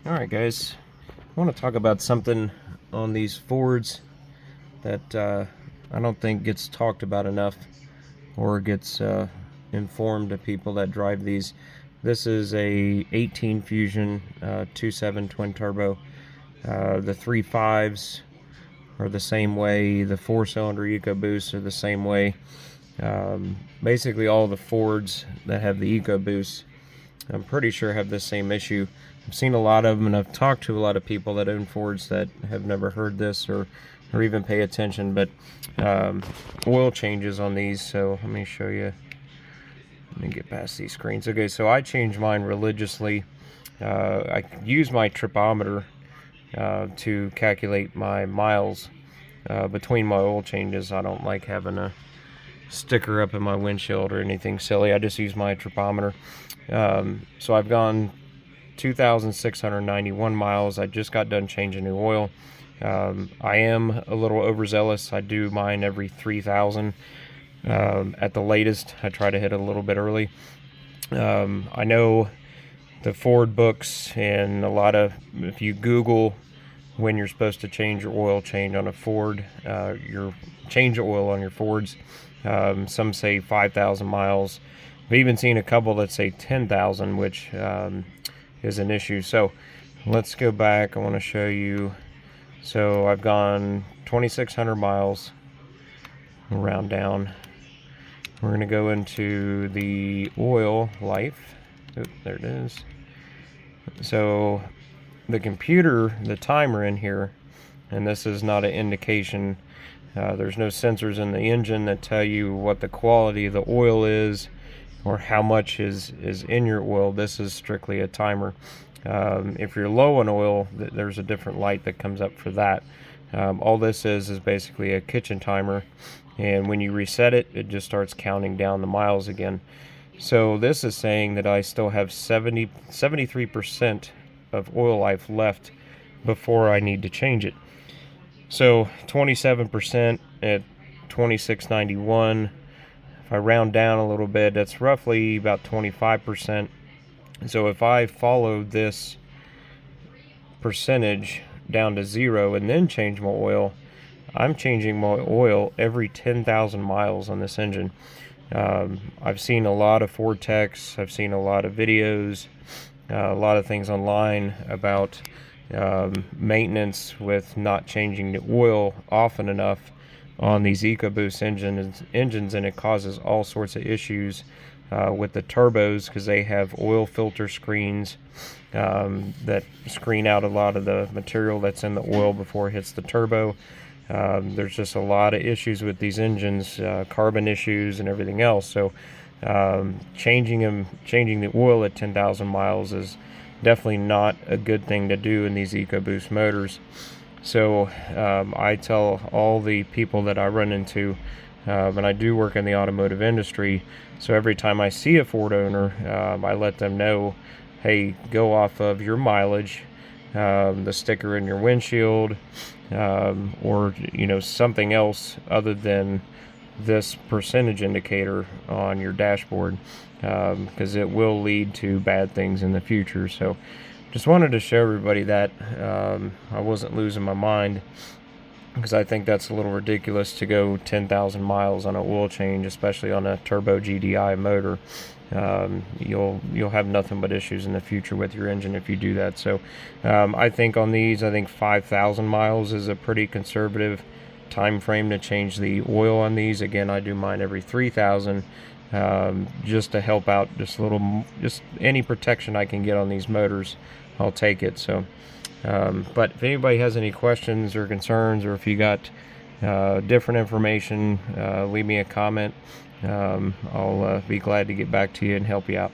Alright guys, I want to talk about something on these Fords that I don't think gets talked about enough or gets informed to people that drive these. This is a 18 Fusion 2.7 twin turbo. The 3.5s are the same way, the 4-cylinder EcoBoosts are the same way. Basically all the Fords that have the EcoBoost, I'm pretty sure, have the same issue. I've seen a lot of them, and I've talked to a lot of people that own Fords that have never heard this or even pay attention, but oil changes on these. So let me show you. Let me get past these screens. Okay, so I change mine religiously. I use my tripometer to calculate my miles between my oil changes. I don't like having a sticker up in my windshield or anything silly. I just use my tripometer. So I've gone 2,691 miles. I just got done changing new oil. I am a little overzealous. I do mine every 3,000 at the latest. I try to hit it a little bit early. I know the Ford books and a lot of, if you Google when you're supposed to change your oil change on a Ford, your change oil on your Fords, some say 5,000 miles. I've even seen a couple that say 10,000, which is an issue. So let's go back. I want to show you. So I've gone 2,600 miles. We'll round down. We're going to go into the oil life. Oop, there it is. So the computer, the timer in here, and this is not an indication. There's no sensors in the engine that tell you what the quality of the oil is or how much is in your oil. This is strictly a timer. If you're low on oil, there's a different light that comes up for that. All this is basically a kitchen timer, and when you reset it, it just starts counting down the miles again. So this is saying that I still have 73% of oil life left before I need to change it. So 27% at 2691. If I round down a little bit, that's roughly about 25%. So if I follow this percentage down to 0 and then change my oil, I'm changing my oil every 10,000 miles on this engine. I've seen a lot of Ford techs, I've seen a lot of videos, a lot of things online about maintenance with not changing the oil often enough on these EcoBoost engines, and it causes all sorts of issues with the turbos because they have oil filter screens that screen out a lot of the material that's in the oil before it hits the turbo. There's just a lot of issues with these engines, carbon issues and everything else. So changing the oil at 10,000 miles is definitely not a good thing to do in these EcoBoost motors. So I tell all the people that I run into, and I do work in the automotive industry, so every time I see a Ford owner, I let them know, hey, go off of your mileage, the sticker in your windshield, or something else other than this percentage indicator on your dashboard, because it will lead to bad things in the future. So just wanted to show everybody that I wasn't losing my mind, because I think that's a little ridiculous to go 10,000 miles on an oil change, especially on a turbo GDI motor. You'll have nothing but issues in the future with your engine if you do that. So I think on these, 5,000 miles is a pretty conservative time frame to change the oil on these. Again, I do mine every 3,000 just to help out, just any protection I can get on these motors, I'll take it. So but if anybody has any questions or concerns, or if you got different information, leave me a comment. I'll be glad to get back to you and help you out.